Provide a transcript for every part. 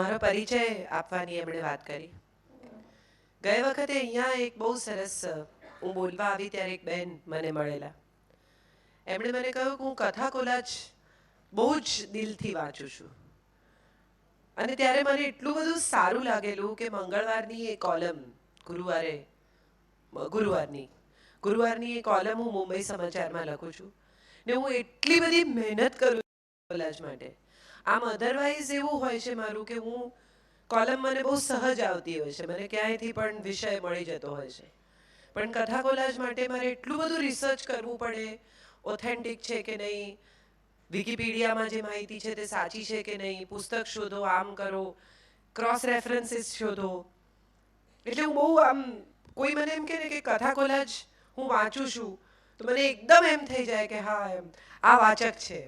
મારો પરિચય આપવાની એમણે વાત કરી. ગઈ વખતે અહીંયા એક બહુ સરસ હું બોલવા આવી ત્યારે એક બેન મને મળેલા. એમણે મને કહ્યું કે હું કથા કોલાજ બહુ જ દિલથી વાંચું છું. અને ત્યારે મને એટલું બધું સારું લાગેલું કે મંગળવારની એ કોલમ ગુરુવારની એ કોલમ હું મુંબઈ સમાચારમાં લખું છું ને હું એટલી બધી મહેનત કરું કોલાજ માટે. આમ અધરવાઇઝ એવું હોય છે મારું કે હું કોલમ મને બહુ સહજ આવતી હોય છે, મને ક્યાંયથી પણ વિષય મળી જતો હોય છે. પણ કથા કોલાજ માટે મારે એટલું બધું રિસર્ચ કરવું પડે, ઓથેન્ટિક છે કે નહીં, વિકિપીડિયામાં જે માહિતી છે તે સાચી છે કે નહીં, પુસ્તક શોધો, આમ કરો, ક્રોસ રેફરન્સીસ શોધો. એટલે હું બહુ આમ કોઈ મને એમ કહે ને કે કથા કોલાજ હું વાંચું છું તો મને એકદમ એમ થઈ જાય કે હા એમ આ વાચક છે.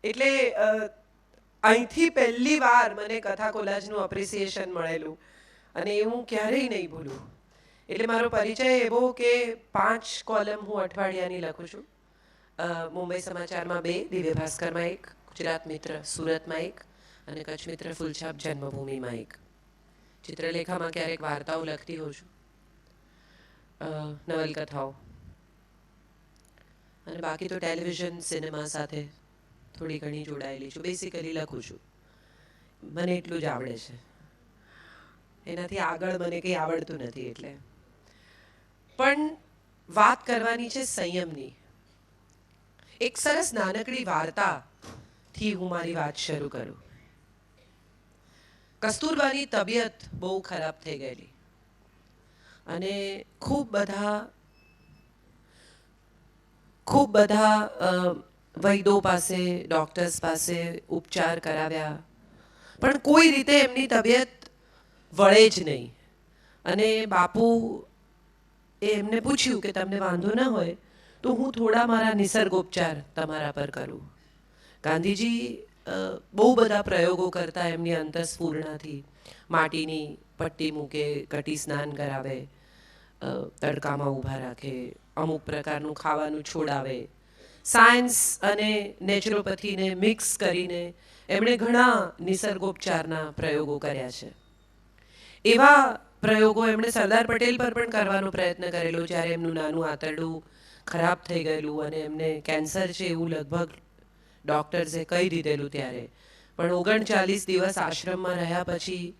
એટલે અહીંથી પહેલી વાર મને કથા કોલાજનું અપ્રિસિએશન મળેલું અને એ હું ક્યારેય નહીં ભૂલું. એટલે મારો પરિચય એવો કે 5 કોલમ હું અઠવાડિયાની લખું છું. મુંબઈ સમાચારમાં 2, દિવ્ય ભાસ્કરમાં 1, ગુજરાત મિત્ર સુરતમાં 1 અને કચ્છ મિત્ર ફૂલછાપ જન્મભૂમિમાં 1. ચિત્રલેખામાં ક્યારેક વાર્તાઓ લખતી હોઉં છું, નવલકથાઓ, અને બાકી તો ટેલિવિઝન સિનેમા સાથે થોડી ઘણી જોડાયેલી છું. બેસિકલી લખું છું, મને એટલું જ આવડે છે, એનાથી આગળ મને કંઈ આવડતું નથી. એટલે પણ વાત કરવાની છે સંયમની. એક સરસ નાનકડી વાર્તાથી હું મારી વાત શરૂ કરું. કસ્તુરબાની તબિયત બહુ ખરાબ થઈ ગયેલી અને ખૂબ બધા વૈદો પાસે, ડૉક્ટર્સ પાસે ઉપચાર કરાવ્યા, પણ કોઈ રીતે એમની તબિયત વળે જ નહીં. અને બાપુ એમને પૂછ્યું કે તમને વાંધો ન હોય તો હું થોડા મારા નિસર્ગોપચાર તમારા પર કરું. ગાંધીજી બહુ બધા પ્રયોગો કરતા એમની અંતસ્ફૂર્ણાથી. માટીની પટ્ટી મૂકે, ઘટી સ્નાન કરાવે, તડકામાં ઊભા રાખે, અમુક પ્રકારનું ખાવાનું છોડાવે. સાયન્સ અને નેચરોપેથીને મિક્સ કરીને એમણે ઘણા નિસર્ગોપચારના પ્રયોગો કર્યા છે. એવા પ્રયોગો એમણે સરદાર પટેલ પર પણ કરવાનો પ્રયત્ન કરેલો જ્યારે એમનું નાનું આંતરડું ખરાબ થઈ ગયેલું અને એમને કેન્સર છે એવું લગભગ ડૉક્ટર્સે કહી દીધેલું ત્યારે. પણ 39 દિવસ આશ્રમમાં રહ્યા પછી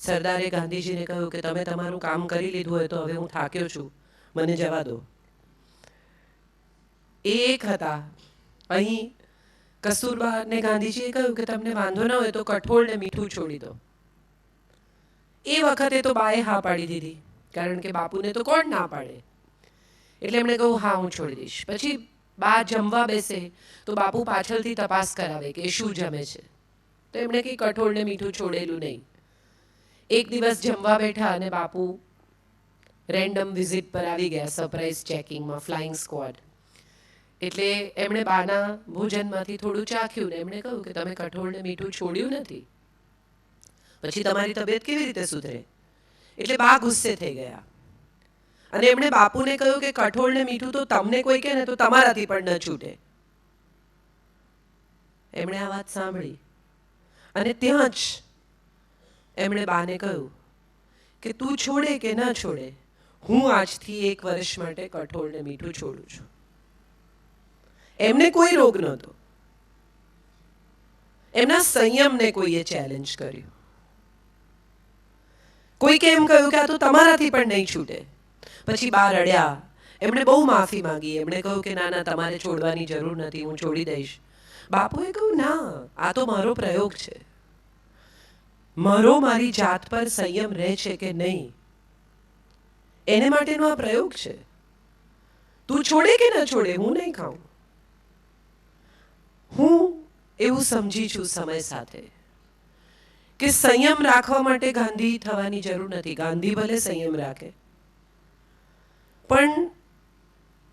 સરદારે ગાંધીજીને કહ્યું કે તમે તમારું કામ કરી લીધું હોય તો હવે હું થાક્યો છું, મને જવા દો. એ એક હતા. અહીં કસ્તુરબાને ગાંધીજીએ કહ્યું કે તમને વાંધો ન હોય તો કઠોળ ને મીઠું છોડી દો. એ વખતે તો બાએ હા પાડી દીધી, કારણ કે બાપુને તો કોણ ના પાડે. એટલે એમણે કહ્યું હા હું છોડી દઈશ. પછી બા જમવા બેસે તો બાપુ પાછળથી તપાસ કરાવે કે શું જમે છે. તો એમણે કંઈ કઠોળ ને મીઠું છોડેલું નહીં. એક દિવસ જમવા બેઠા અને બાપુ રેન્ડમ વિઝિટ પર આવી ગયા, સરપ્રાઇઝ ચેકિંગમાં, ફ્લાઇંગ સ્ક્વોડ. એટલે એમણે બાના ભોજનમાંથી થોડું ચાખ્યું ને એમણે કહ્યું કે તમે કઠોળ ને મીઠું છોડ્યું નથી, પછી તમારી તબિયત કેવી રીતે સુધરે? એટલે બા ગુસ્સે થઈ ગયા અને એમણે બાપુને કહ્યું કે કઠોળ ને મીઠું તો તમને કોઈ કહે ને તો તમારાથી પણ ન છૂટે. એમણે આ વાત સાંભળી અને ત્યાં જ એમણે બાને કહ્યું કે તું છોડે કે ન છોડે, હું આજથી 1 વર્ષ માટે કઠોળ ને મીઠું છોડું છું. એમને કોઈ રોગ નહોતો, એમના સંયમને કોઈએ ચેલેન્જ કર્યું. કોઈકે એમ કહ્યું કે આ તો તમારાથી પણ નહીં છૂટે. પછી બા રડ્યા, એમણે બહુ માફી માંગી. એમણે કહ્યું કે ના ના તમારે છોડવાની જરૂર નથી, હું છોડી દઈશ. બાપુએ કહ્યું ના, આ તો મારો પ્રયોગ છે, મારી જાત પર સંયમ રહે છે કે નહીં એને માટેનો આ પ્રયોગ છે. તું છોડે કે ન છોડે, હું નહીં ખાઉં. હું એવું સમજી છું સમય સાથે કે સંયમ રાખવા માટે ગાંધી થવાની જરૂર નથી. ગાંધી ભલે સંયમ રાખે, પણ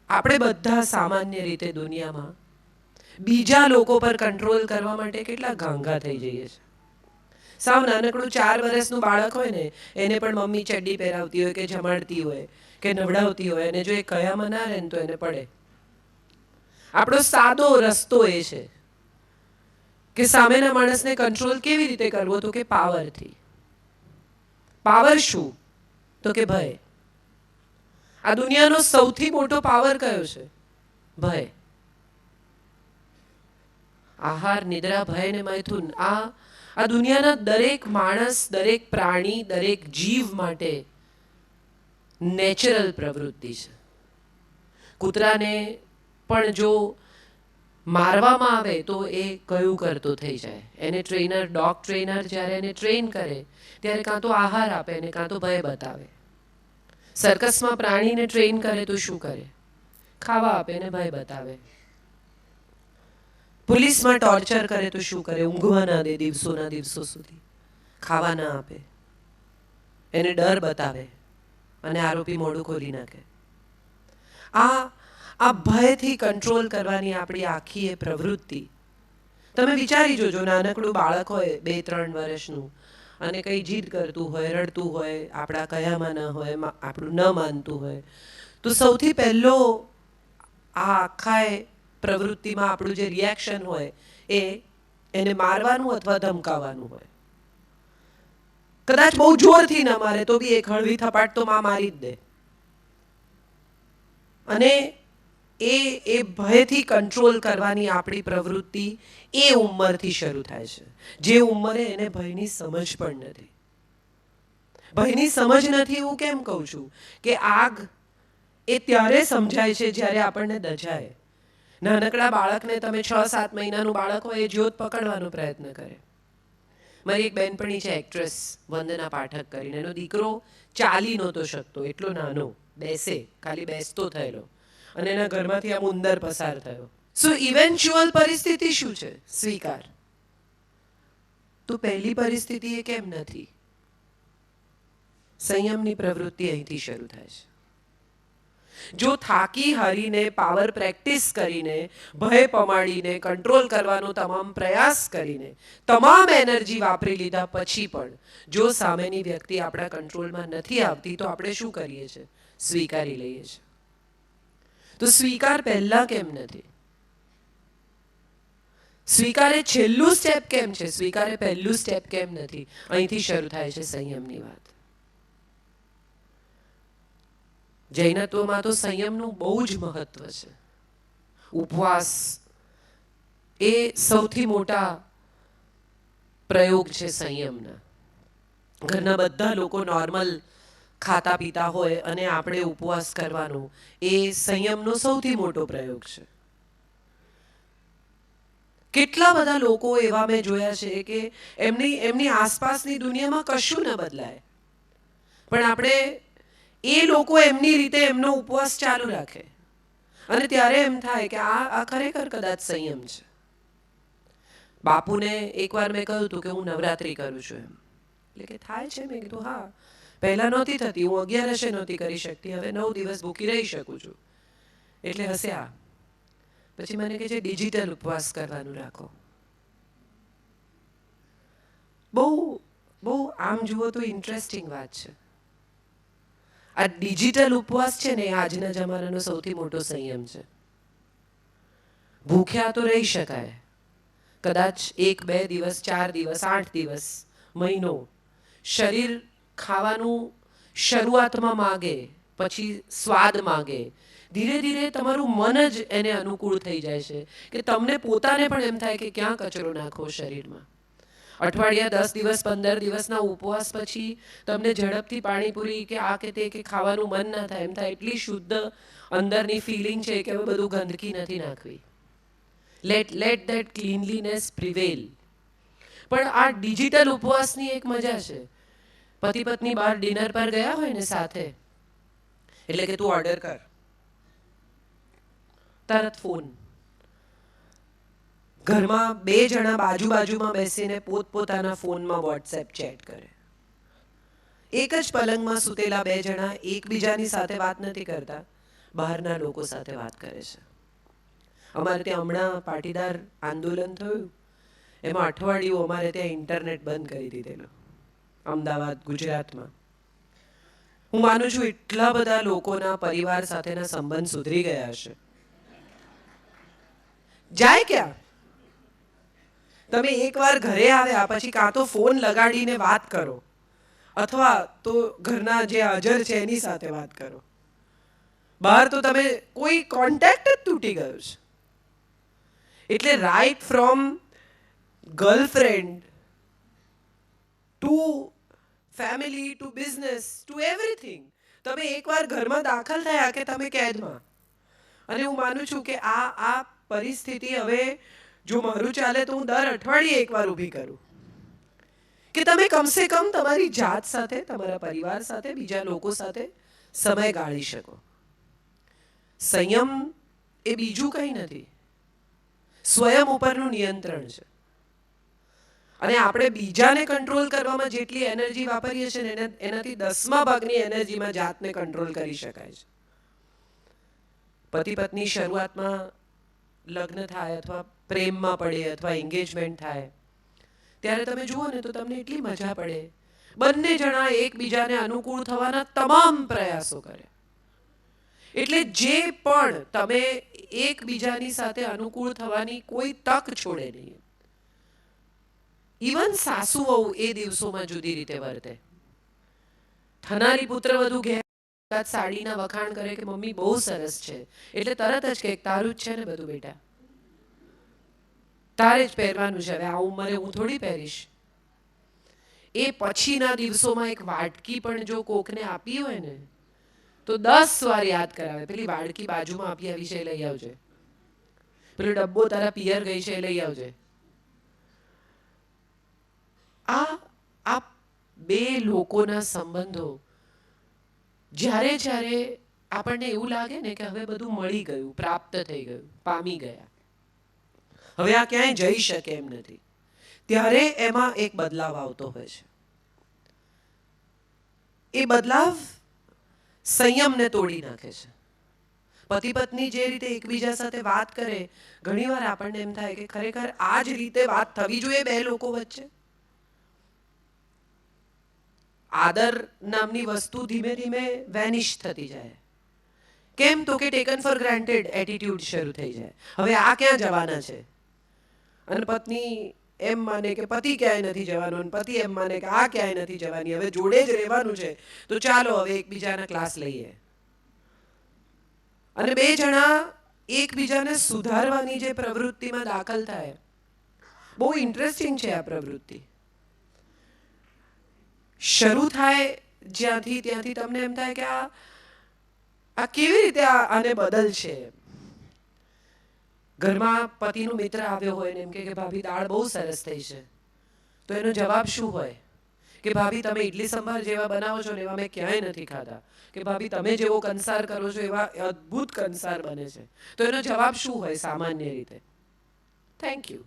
આપણે બધા સામાન્ય રીતે દુનિયામાં બીજા લોકો પર કંટ્રોલ કરવા માટે કેટલા ગાંગા થઈ જઈએ છીએ. સાવ નાનકડું 4 વર્ષનું બાળક હોય ને એને પણ મમ્મી ચડ્ડી પહેરાવતી હોય કે જમાડતી હોય કે નવડાવતી હોય અને જો એ કયામાં ના રહે તો એને પડે. આપણો સાદો રસ્તો એ છે કે સામેના માણસને કંટ્રોલ કેવી રીતે કરવો, તો કે પાવરથી. પાવર શું? તો કે ભય. આ દુનિયાનો સૌથી મોટો પાવર કયો છે? ભય. આહાર, નિદ્રા, ભય ને મૈથુન, આ દુનિયાના દરેક માણસ, દરેક પ્રાણી, દરેક જીવ માટે નેચરલ પ્રવૃત્તિ છે. કૂતરાને પણ જો મારવામાં આવે તો એ કયું કરતો થઈ જાય. એને ટ્રેનર, ડોગ ટ્રેનર જ્યારે એને ટ્રેન કરે ત્યારે કાં તો આહાર આપે ને કાં તો ભય બતાવે. સર્કસમાં પ્રાણીને ટ્રેન કરે તો શું કરે? ખાવા આપે ને ભય બતાવે. પોલીસમાં ટોર્ચર કરે તો શું કરે? ઊંઘવા ના દે દિવસોના દિવસો સુધી, ખાવા ના આપે, એને ડર બતાવે અને આરોપી મોઢું ખોલી નાખે. આ ભયથી કંટ્રોલ કરવાની આપણી આખી એ પ્રવૃત્તિ. તમે વિચારી જોજો, નાનકડું બાળક હોય 2-3 વર્ષનું અને કંઈ જીદ કરતું હોય, રડતું હોય, આપણા કયામાં ન હોય, આપણું ન માનતું હોય, તો સૌથી પહેલો આ આખા પ્રવૃત્તિમાં આપણું જે રિએક્શન હોય એ એને મારવાનું અથવા ધમકાવવાનું હોય. કદાચ બહુ જોરથી ન મારે તો બી એક હળવી થપાટ તો માં મારી જ દે. અને એ ભયથી કંટ્રોલ કરવાની આપણી પ્રવૃત્તિ એ ઉંમરથી શરૂ થાય છે, જે ઉંમરે એને ભયની સમજ પણ નથી. ભયની સમજ નથી હું કેમ કહું છું કે આગ એ ત્યારે સમજાય છે જ્યારે આપણને દજાય. નાનકડા બાળકને તમે 6-7 મહિનાનું બાળક હોય એ જ્યોત પકડવાનો પ્રયત્ન કરે. મારી એક બહેનપણી છે એક્ટ્રેસ વંદના પાઠક કરીને, એનો દીકરો ચાલી નહોતો શકતો, એટલો નાનો, બેસે ખાલી બેસતો થયેલો અને એના ઘરમાંથી આમ ઉંદર પસાર થયો. સો ઇવેન્ચ્યુઅલ પરિસ્થિતિ શું છે? સ્વીકાર. તો પહેલી પરિસ્થિતિ એ કેમ નથી? સંયમની પ્રવૃત્તિ અહીંથી શરૂ થાય છે. જો થાકી હારીને, પાવર પ્રેક્ટિસ કરીને, ભય પમાડીને, કંટ્રોલ કરવાનો તમામ પ્રયાસ કરીને, તમામ એનર્જી વાપરી લીધા પછી પણ જો સામેની વ્યક્તિ આપણા કંટ્રોલમાં નથી આવતી તો આપણે શું કરીએ છીએ? સ્વીકારી લઈએ છીએ. તો સ્વીકાર પહેલા કેમ નથી? સ્વીકારે છેલ્લું સ્ટેપ કેમ છે? સ્વીકારે પહેલું સ્ટેપ કેમ નથી? અહીંથી શરૂ થાય છે સંયમની વાત. જૈનત્વમાં તો સંયમનું બહુ જ મહત્વ છે. ઉપવાસ એ સૌથી મોટા પ્રયોગ છે સંયમના. ઘરના બધા લોકો નોર્મલ ખાતા પીતા હોય અને આપણે ઉપવાસ કરવાનો એ સંયમનો સૌથી મોટો પ્રયોગ છે. કેટલા બધા લોકો એવા મેં જોયા છે કે એમની આસપાસની દુનિયામાં કશું ન બદલાય, પણ આપણે એ લોકો એમની રીતે એમનો ઉપવાસ ચાલુ રાખે અને ત્યારે એમ થાય કે આ ખરેખર કદાચ સંયમ છે. બાપુને એકવાર મેં કહ્યું હતું કે હું નવરાત્રિ કરું છું એમ. એટલે કે થાય છે? મેં કીધું હા, પહેલા નહોતી થતી, હું 11 નહોતી કરી શકતી, હવે 9 દિવસ ભૂખી રહી શકું છું. એટલે હસ્યા. પછી મને કહે છે ડિજિટલ ઉપવાસ કરવાનું રાખો. બહુ આમ જુઓ તો ઇન્ટરેસ્ટિંગ વાત છે. આ ડિજિટલ ઉપવાસ છે ને એ આજના જમાનાનો સૌથી મોટો સંયમ છે. ભૂખ્યા તો રહી શકાય, કદાચ 1-2 દિવસ, 4 દિવસ, 8 દિવસ, મહિનો. શરીર ખાવાનું શરૂઆતમાં માગે, પછી સ્વાદ માગે, ધીરે ધીરે તમારું મન જ એને અનુકૂળ થઈ જાય છે કે તમને પોતાને પણ એમ થાય કે ક્યાં કચરો નાખવો શરીરમાં. અઠવાડિયા 10 દિવસ, 15 દિવસના ઉપવાસ પછી તમને ઝડપથી પાણીપુરી કે આ કે તે કે ખાવાનું મન ના થાય. એમ થાય એટલી શુદ્ધ અંદરની ફિલિંગ છે કે હવે બધું ગંદકી નથી નાખવી. Let that cleanliness prevail. પણ આ ડિજિટલ ઉપવાસની એક મજા છે. પતિ પત્ની બહાર ડિનર પર ગયા હોય ને સાથે, એટલે કે તું ઓર્ડર કર, તરત ફોન. ઘરમાં 2 જણા બાજુમાં બેસીને પોતપોતાના ફોનમાં વોટ્સએપ ચેટ કરે. એક જ પલંગમાં સૂતેલા 2 જણા એકબીજાની સાથે વાત નથી કરતા, બહારના લોકો સાથે વાત કરે છે. અમારે ત્યાં હમણાં પાટીદાર આંદોલન થયું, એમાં અઠવાડિયું અમારે ત્યાં ઇન્ટરનેટ બંધ કરી દીધેલું, અમદાવાદ, ગુજરાતમાં. હું માનું છું એટલા બધા લોકોના પરિવાર સાથેના સંબંધ સુધરી ગયા હશે. જાય ક્યાં? તમે એકવાર ઘરે આવ્યા પછી કાં તો ફોન લગાડીને વાત કરો અથવા તો ઘરના જે હાજર છે એની સાથે વાત કરો. બહાર તો તમે કોઈ કોન્ટેક્ટ જ તૂટી ગયો છે. એટલે right from girlfriend to family to business to everything, તમે એકવાર ઘરમાં દાખલ થયા કે તમે કેદમાં. અને હું માનું છું કે આ પરિસ્થિતિ હવે જો મારું ચાલે તો હું દર અઠવાડિયે એકવાર ઊભી કરું કે તમે કમસે કમ તમારી જાત સાથે, તમારા પરિવાર સાથે, બીજા લોકો સાથે સમય ગાળી શકો. સંયમ એ બીજું કંઈ નથી, સ્વયં ઉપરનું નિયંત્રણ છે. અને આપણે બીજાને કંટ્રોલ કરવામાં જેટલી એનર્જી વાપરીએ છીએ ને એનાથી 10મા ભાગની એનર્જીમાં જાતને કંટ્રોલ કરી શકાય છે. પતિ પત્ની શરૂઆતમાં લગ્ન થાય અથવા પ્રેમમાં પડે અથવા એન્ગેજમેન્ટ થાય ત્યારે તમે જુઓ ને તો તમને એટલી મજા પડે. બંને જણા એકબીજાને અનુકૂળ થવાના તમામ પ્રયાસો કરે. એટલે જે પણ તમે એકબીજાની સાથે અનુકૂળ થવાની કોઈ તક છોડે નહીં. ઇવન સાસુ વહુ એ દિવસોમાં જુદી રીતે વર્તે. થનારી પુત્રવધુ ઘેર સાડીના વખાણ કરે કે મમ્મી બહુ સરસ છે, એટલે તરત જ કે તારું જ છે ને બધું બેટા, તારે જ પહેરવાનું છે, હવે આ ઉંમરે હું થોડી પહેરીશ. એ પછીના દિવસોમાં એક વાટકી પણ જો કોકને આપી હોય ને તો 10 વાર યાદ કરાવે, પેલી વાડકી બાજુમાં આપી આવી છે એ લઈ આવજે, પેલો ડબ્બો તારા પિયર ગઈ છે એ લઈ આવજે. આ બે લોકોના સંબંધો જ્યારે જ્યારે આપણને એવું લાગે ને કે હવે બધું મળી ગયું, પ્રાપ્ત થઈ ગયું, પામી ગયા, હવે આ ક્યાંય જઈ શકે એમ નથી, ત્યારે એમાં એક બદલાવ આવતો હોય છે. એ બદલાવ સંયમને તોડી નાખે છે. પતિ પત્ની જે રીતે એકબીજા સાથે વાત કરે, ઘણીવાર આપણને એમ થાય કે ખરેખર આ જ રીતે વાત થવી જોઈએ બે લોકો વચ્ચે. આદર નામની વસ્તુ ધીમે ધીમે વેનિશ થતી જાય. કેમ તો કે ટેકન ફોર ગ્રાન્ટેડ એટીટ્યુડ શરૂ થઈ જાય. હવે આ ક્યાં જવાના છે? અને પત્ની એમ માને કે પતિ ક્યાંય નથી જવાનું, અને પતિ એમ માને કે આ ક્યાંય નથી જવાની, હવે જોડે જ રહેવાનું છે, તો ચાલો હવે એકબીજાના ક્લાસ લઈએ. અને બે જણા એકબીજાને સુધારવાની જે પ્રવૃત્તિમાં દાખલ થાય, બહુ ઇન્ટરેસ્ટિંગ છે આ પ્રવૃત્તિ. શરૂ થાય જ્યાંથી ત્યાંથી તમને એમ થાય કે આ કેવી રીતે આને બદલશે. ઘરમાં પતિનો મિત્ર આવ્યો હોય ને એમ કે ભાભી દાળ બહુ સરસ થઈ છે, તો એનો જવાબ શું હોય કે ભાભી તમે ઇડલી સંભાર જેવા બનાવો છો ને એવા મેં ક્યાંય નથી ખાધા, કે ભાભી તમે જેવો કંસાર કરો છો એવા અદ્ભુત કંસાર બને છે. તો એનો જવાબ શું હોય સામાન્ય રીતે? Thank you.